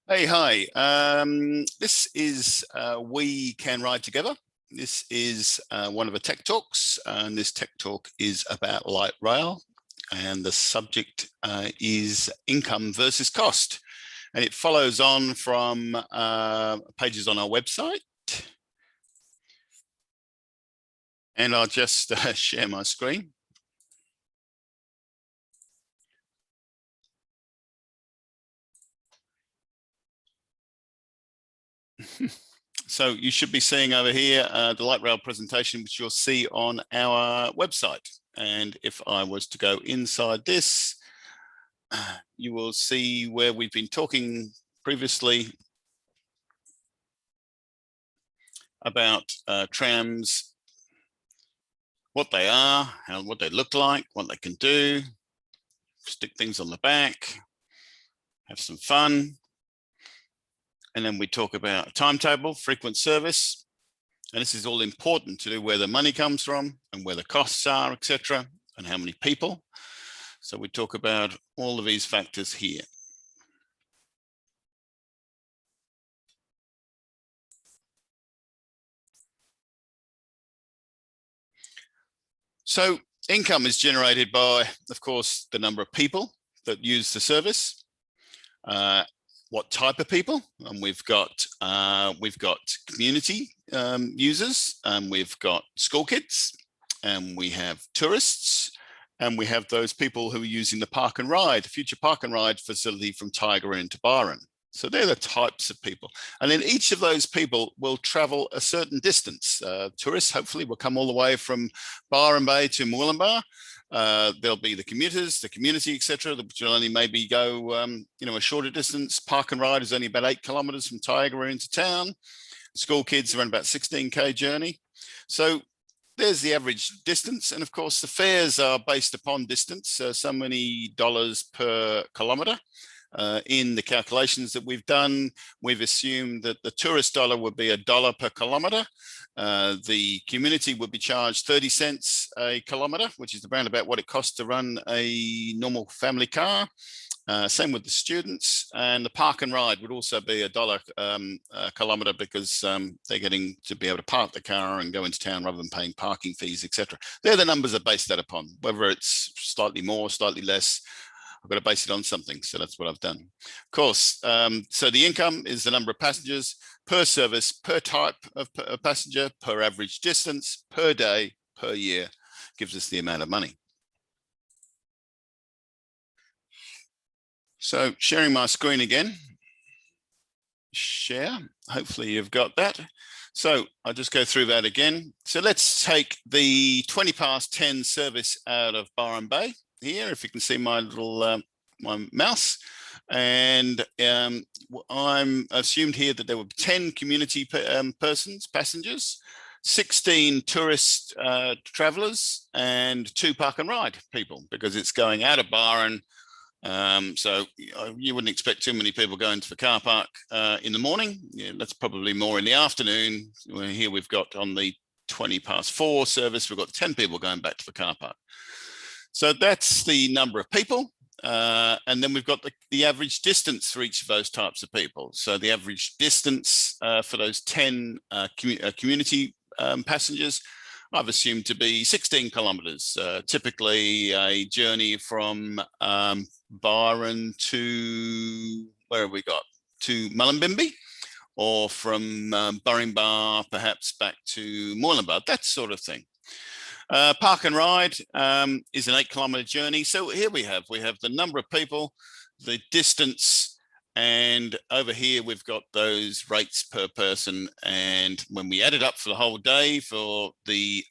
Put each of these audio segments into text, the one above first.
Hey, hi. This is We Can Ride Together. This is one of the tech talks, and this tech talk is about light rail, and the subject is income versus cost. And it follows on from pages on our website. And I'll just share my screen. So you should be seeing over here the light rail presentation, which you'll see on our website. And if I was to go inside this, you will see where we've been talking previously about trams, what they are, what they look like, what they can do, stick things on the back, have some fun. And then we talk about timetable, frequent service. And this is all important to do where the money comes from and where the costs are, etc., and how many people. So we talk about all of these factors here. So income is generated by, of course, the number of people that use the service. What type of people? And we've got community users, and we've got school kids, and we have tourists, and we have those people who are using the park and ride, future park and ride facility from Tiger Inn to Byron. So they're the types of people. And then each of those people will travel a certain distance. Tourists hopefully will come all the way from Byron Bay to Murwillumbah. There'll be the commuters, the community, etc., which will only maybe go, a shorter distance. Park and ride is only about 8 kilometers from Tiger into town. School kids are around about 16K journey. So there's the average distance. And of course, the fares are based upon distance, so many dollars per kilometer. In the calculations that we've done, we've assumed that the tourist dollar would be $1 per kilometer. The community would be charged 30 cents a kilometer, which is around about what it costs to run a normal family car. Same with the students, and the park and ride would also be $1 a kilometer, because they're getting to be able to park the car and go into town rather than paying parking fees, etc. They're the numbers are based that upon. Whether it's slightly more, slightly less, I've got to base it on something. So that's what I've done. Of course, so the income is the number of passengers per service, per type of passenger, per average distance, per day, per year, gives us the amount of money. So sharing my screen again. Share, hopefully you've got that. So I'll just go through that again. So let's take the 20 past 10 service out of Byron Bay here, if you can see my little my mouse, and I'm assumed here that there were 10 community passengers, 16 tourist travelers, and 2 park and ride people, because it's going out of Byron. So you wouldn't expect too many people going to the car park in the morning. Yeah, that's probably more in the afternoon. Here we've got on the 20 past 4 service, we've got 10 people going back to the car park. So that's the number of people. And then we've got the average distance for each of those types of people. So the average distance for those 10 community passengers, I've assumed to be 16 kilometers, typically a journey from Byron to, where have we got? To Mullumbimby, or from Burringbar perhaps back to Murwillumbah, that sort of thing. Park and ride is an 8-kilometer journey. So here we have the number of people, the distance, and over here we've got those rates per person. And when we add it up for the whole day for the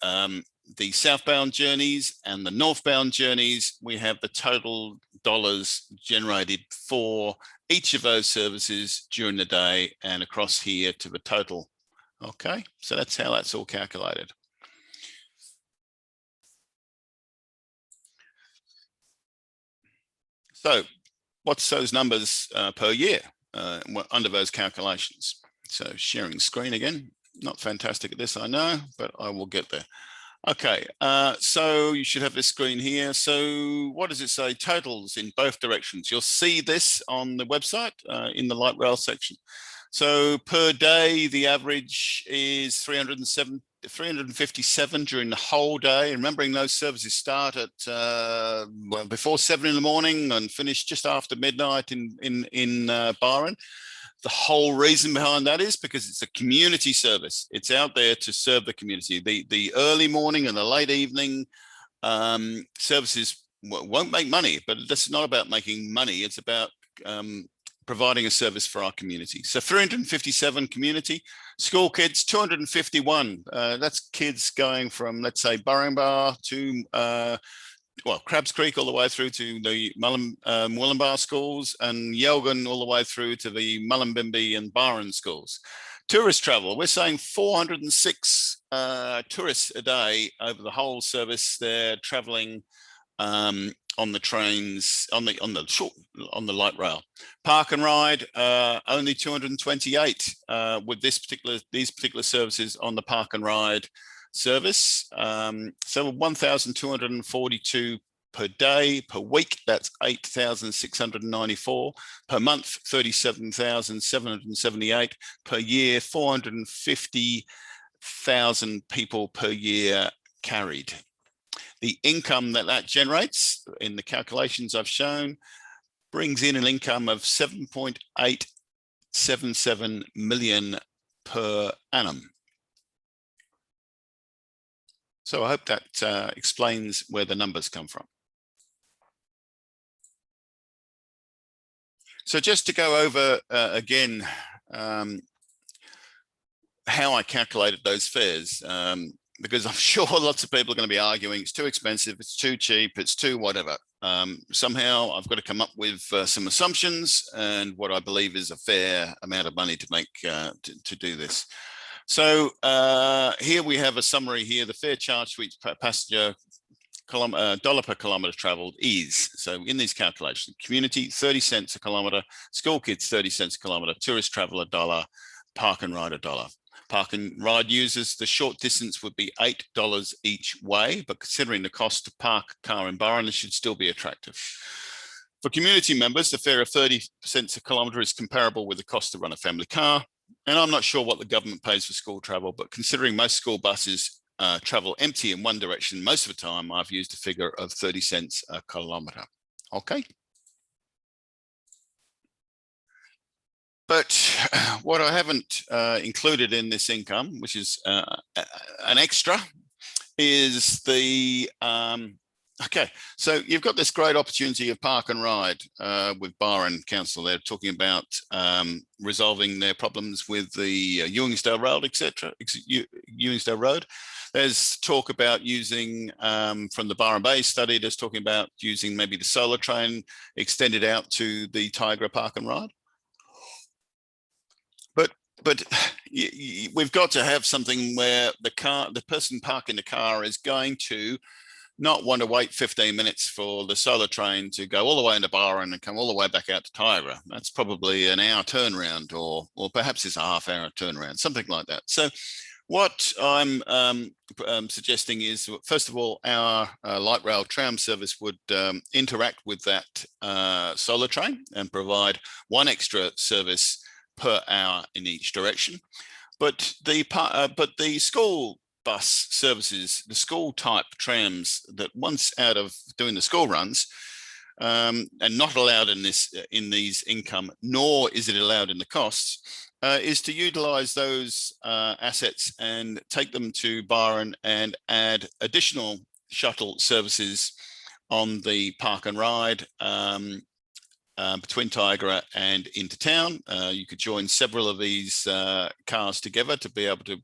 southbound journeys and the northbound journeys, we have the total dollars generated for each of those services during the day and across here to the total. Okay, so that's how that's all calculated. So what's those numbers per year under those calculations? So sharing screen again, not fantastic at this, I know, but I will get there. Okay, so you should have this screen here. So what does it say? Totals in both directions. You'll see this on the website in the light rail section. So per day, the average is 357 during the whole day. Remembering those services start at well before 7 in the morning and finish just after midnight in Byron. The whole reason behind that is because it's a community service. It's out there to serve the community. The early morning and the late evening services won't make money, but it's not about making money. It's about providing a service for our community. So 357 community, school kids, 251. That's kids going from, let's say, Murwillumbah to well, Crabs Creek all the way through to the Murwillumbah schools, and Yelgan all the way through to the Mullumbimby and Byron schools. Tourist travel, we're saying 406 tourists a day over the whole service. They're traveling on the trains, on the light rail. Park and ride, only 228 with these particular services on the park and ride service. So 1,242 per day. Per week, that's 8,694. Per month, 37,778. Per year, 450,000 people per year carried. The income that generates in the calculations I've shown brings in an income of 7.877 million per annum. So I hope that explains where the numbers come from. So just to go over again, how I calculated those fares, because I'm sure lots of people are going to be arguing it's too expensive, it's too cheap, it's too whatever. Somehow I've got to come up with some assumptions and what I believe is a fair amount of money to make to do this. So here we have a summary here. The fare charge to each passenger dollar per kilometre travelled is, so in these calculations, community 30 cents a kilometre, school kids 30 cents a kilometre, tourist travel $1, park and ride $1. Park and ride users, the short distance would be $8 each way, but considering the cost to park a car in Byron, this should still be attractive. For community members, the fare of 30 cents a kilometre is comparable with the cost to run a family car. And I'm not sure what the government pays for school travel, but considering most school buses travel empty in one direction most of the time, I've used a figure of 30 cents a kilometre. Okay. But what I haven't included in this income, which is an extra, is the okay, so you've got this great opportunity of park and ride with Byron Council. They're talking about resolving their problems with the Ewingsdale Road, etc. Ewingsdale Road. There's talk about using, from the Byron Bay study, there's talking about using maybe the solar train extended out to the Tigra Park and Ride. But we've got to have something where the person parking the car is going to not want to wait 15 minutes for the solar train to go all the way into Byron and come all the way back out to Tigra. That's probably an hour turnaround, or perhaps it's a half-hour turnaround, something like that. So what I'm suggesting is, first of all, our light rail tram service would interact with that solar train and provide one extra service per hour in each direction. But the school bus services, the school type trams that once out of doing the school runs and not allowed in these income, nor is it allowed in the costs, is to utilize those assets and take them to Byron and add additional shuttle services on the park and ride between Tigra and into town. You could join several of these cars together to be able to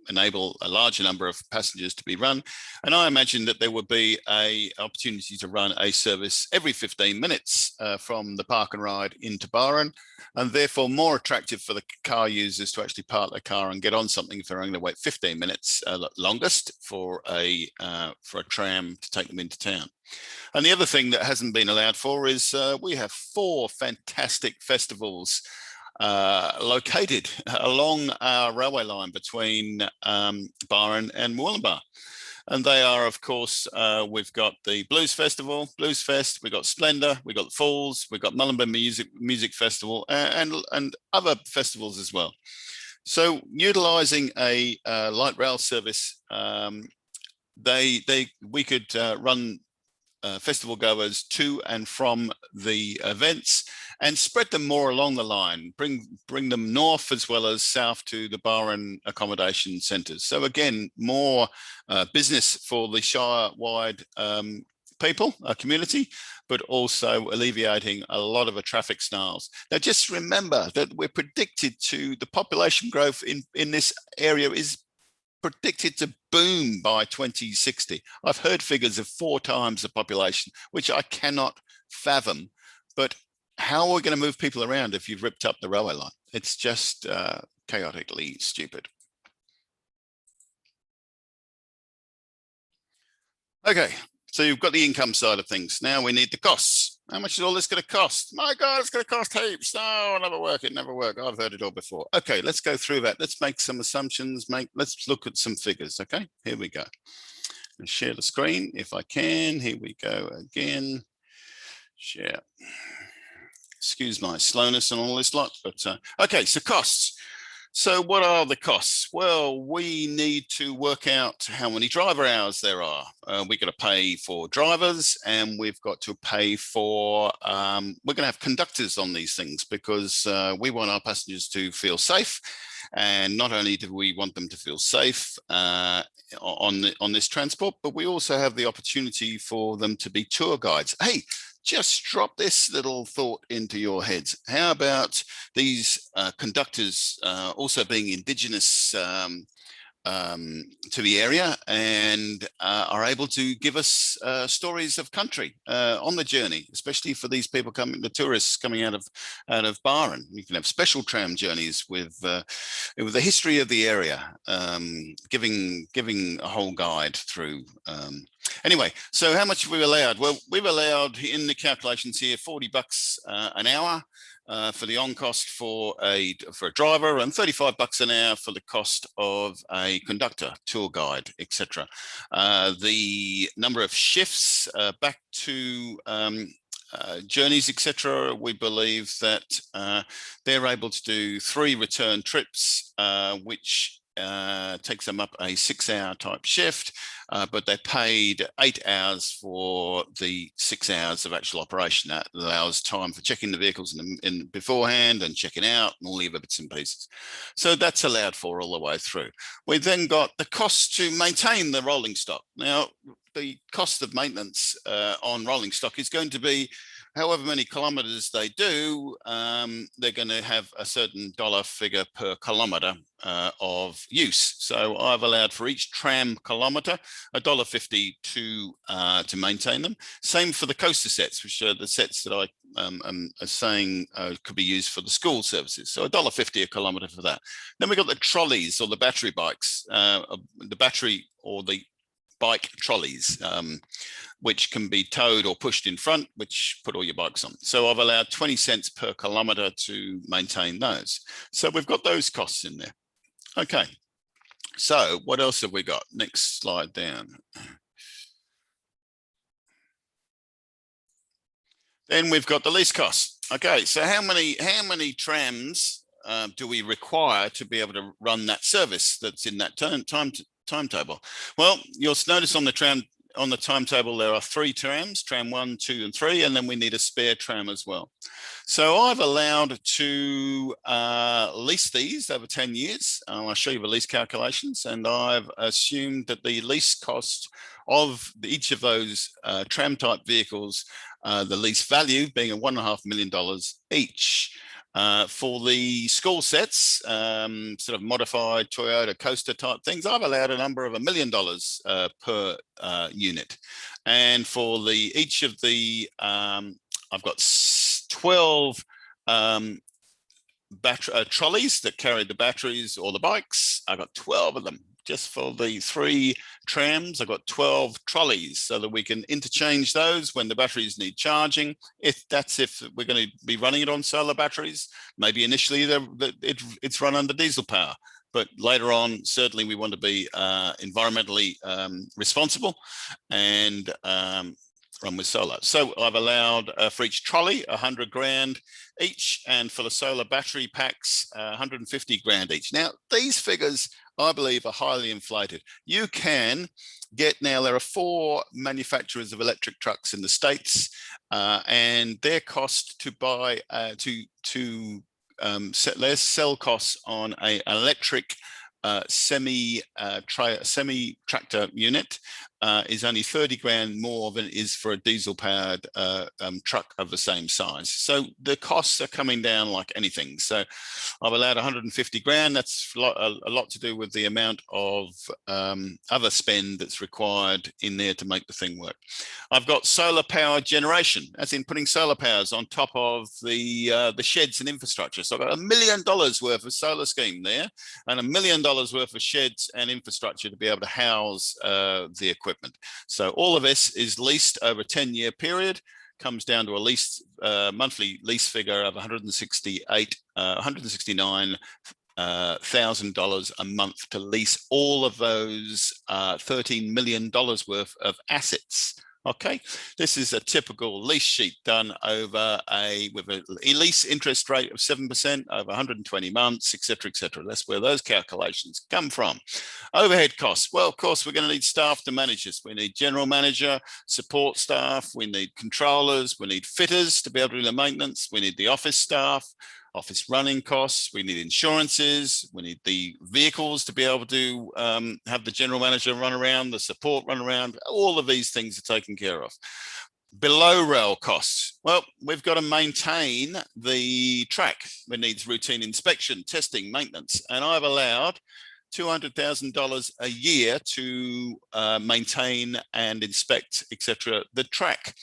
enable a larger number of passengers to be run. And I imagine that there would be an opportunity to run a service every 15 minutes from the park and ride into Byron, and therefore more attractive for the car users to actually park their car and get on something if they're only going to wait 15 minutes longest for a tram to take them into town. And the other thing that hasn't been allowed for is we have 4 fantastic festivals located along our railway line between Byron and Murwillumbah. And they are, of course, we've got the Blues Festival, Blues Fest, we've got Splendour, we've got the Falls, we've got Murwillumbah Music Festival, and other festivals as well. So utilising a light rail service, we could run festival goers to and from the events and spread them more along the line, bring them north as well as south to the Byron accommodation centres. So again, more business for the Shire-wide people, community, but also alleviating a lot of the traffic snarls. Now, just remember that we're predicted to, the population growth in this area is predicted to boom by 2060. I've heard figures of 4 times the population, which I cannot fathom. But how are we going to move people around if you've ripped up the railway line? It's just chaotically stupid. Okay, so you've got the income side of things. Now we need the costs. How much is all this going to cost? My God, it's going to cost heaps. No, it'll never work. It never worked. I've heard it all before. Okay, let's go through that. Let's make some assumptions. Let's look at some figures. Okay, here we go. Let's share the screen if I can. Here we go again. Share. Excuse my slowness and all this lot. But okay, so costs. So what are the costs? Well, we need to work out how many driver hours there are. We've got to pay for drivers, and we've got to pay for, we're going to have conductors on these things because we want our passengers to feel safe. And not only do we want them to feel safe on this transport, but we also have the opportunity for them to be tour guides. Hey, just drop this little thought into your heads. How about these conductors also being Indigenous to the area and are able to give us stories of country on the journey, especially for these people coming, the tourists coming out of Byron. You can have special tram journeys with the history of the area, giving a whole guide through. Anyway, so how much have we allowed? Well, we've allowed in the calculations here $40 an hour for the on cost for a driver, and $35 an hour for the cost of a conductor, tour guide, etc. The number of shifts back to journeys, etc. We believe that they're able to do 3 return trips, which takes them up a 6-hour type shift, but they're paid 8 hours for the 6 hours of actual operation. That allows time for checking the vehicles in beforehand and checking out and all the other bits and pieces. So that's allowed for all the way through. We then got the cost to maintain the rolling stock. Now, the cost of maintenance on rolling stock is going to be however many kilometres they do, they're going to have a certain dollar figure per kilometre of use. So I've allowed for each tram kilometre $1.50 to maintain them. Same for the coaster sets, which are the sets that I am saying could be used for the school services. So $1.50 a kilometre for that. Then we've got the trolleys or the battery bikes, the battery or the bike trolleys, which can be towed or pushed in front, which put all your bikes on. So I've allowed 20 cents per kilometre to maintain those. So we've got those costs in there. Okay, so what else have we got? Next slide down. Then we've got the lease costs. Okay, so how many trams do we require to be able to run that service that's in that timetable? Well, you'll notice on the timetable there are 3 trams, tram 1, 2, and 3, and then we need a spare tram as well. So I've allowed to lease these over 10 years. I'll show you the lease calculations, and I've assumed that the lease cost of each of those tram type vehicles, the lease value being $1.5 million each. For the school sets, sort of modified Toyota Coaster type things, I've allowed a number of $1 million per unit. And for each of the, I've got 12 trolleys that carry the batteries or the bikes. I've got 12 of them. just for the 3 trams, I've got 12 trolleys so that we can interchange those when the batteries need charging. If we're going to be running it on solar batteries, maybe initially it's run under diesel power. But later on, certainly we want to be environmentally responsible and run with solar. So I've allowed for each trolley 100 grand each, and for the solar battery packs 150 grand each. Now these figures I believe are highly inflated. You can get, now there are 4 manufacturers of electric trucks in the States, and their cost to buy set their sell costs on an electric semi-tractor unit is only 30 grand more than it is for a diesel powered truck of the same size. So the costs are coming down like anything. So I've allowed 150 grand. That's a lot to do with the amount of other spend that's required in there to make the thing work. I've got solar power generation, as in putting solar powers on top of the sheds and infrastructure. So I've got $1 million worth of solar scheme there, and $1 million worth of sheds and infrastructure to be able to house the equipment. So all of this is leased over a 10-year period, comes down to a monthly lease figure of $169,000 a month to lease all of those $13 million worth of assets. Okay, this is a typical lease sheet done over with a lease interest rate of 7% over 120 months, etc., etc. That's where those calculations come from. Overhead costs. Well, of course, we're going to need staff to manage this. We need general manager, support staff. We need controllers. We need fitters to be able to do the maintenance. We need the office staff, office running costs. We need insurances. We need the vehicles to be able to have the general manager run around, the support run around. All of these things are taken care of. Below rail costs. Well, we've got to maintain the track. It needs routine inspection, testing, maintenance. And I've allowed $200,000 a year to maintain and inspect, etc., the track.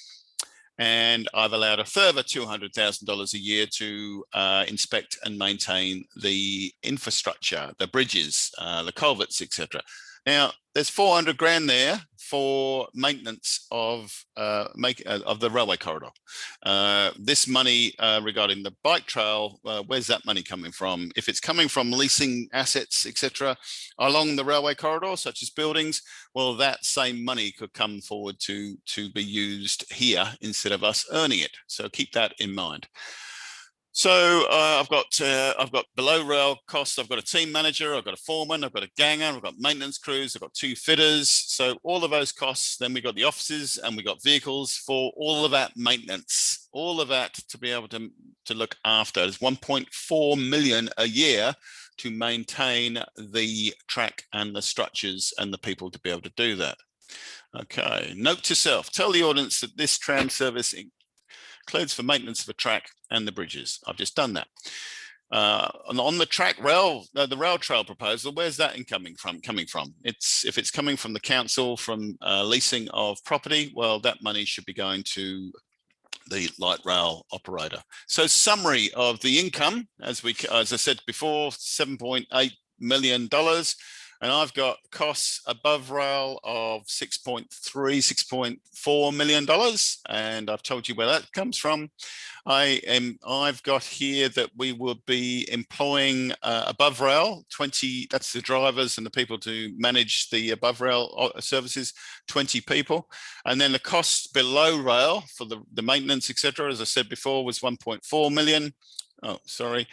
And I've allowed a further $200,000 a year to inspect and maintain the infrastructure, the bridges, the culverts, etc. Now, there's 400 grand there for maintenance of the railway corridor. This money regarding the bike trail, where's that money coming from? If it's coming from leasing assets, etc., along the railway corridor, such as buildings, well, that same money could come forward to be used here instead of us earning it. So keep that in mind. So I've got below rail costs. I've got a team manager, I've got a foreman, I've got a ganger, I've got maintenance crews, I've got 2 fitters. So all of those costs, then we've got the offices and we've got vehicles for all of that maintenance, all of that to be able to look after. There's 1.4 million a year to maintain the track and the structures and the people to be able to do that. Okay, note to self, tell the audience that this tram service includes for maintenance of the track and the bridges. I've just done that. On the track rail, the rail trail proposal, where's that income coming from? If it's coming from the council, from leasing of property, well, that money should be going to the light rail operator. So summary of the income, as I said before, $7.8 million. And I've got costs above rail of $6.4 million. And I've told you where that comes from. I've got here that we will be employing above rail 20, that's the drivers and the people to manage the above rail services, 20 people. And then the costs below rail for the maintenance, etc., as I said before, was 1.4 million. Oh, sorry.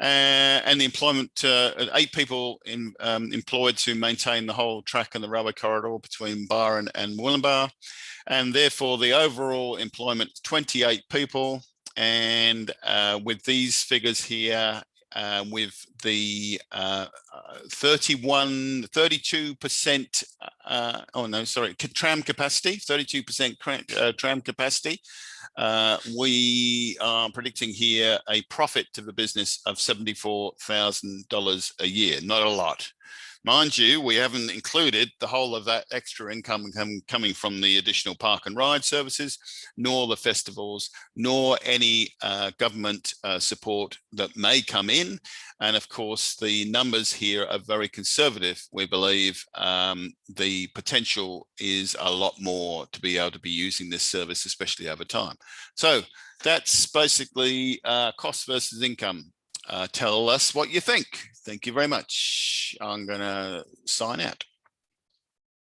And the employment, 8 people employed to maintain the whole track and the railway corridor between Byron and Murwillumbah. And therefore the overall employment, 28 people. And with these figures here, with the 32%, tram capacity, 32% tram capacity, we are predicting here a profit to the business of $74,000 a year. Not a lot. Mind you, we haven't included the whole of that extra income coming from the additional park and ride services, nor the festivals, nor any government support that may come in. And of course, the numbers here are very conservative. We believe the potential is a lot more to be able to be using this service, especially over time. So that's basically cost versus income. Tell us what you think. Thank you very much. I'm going to sign out.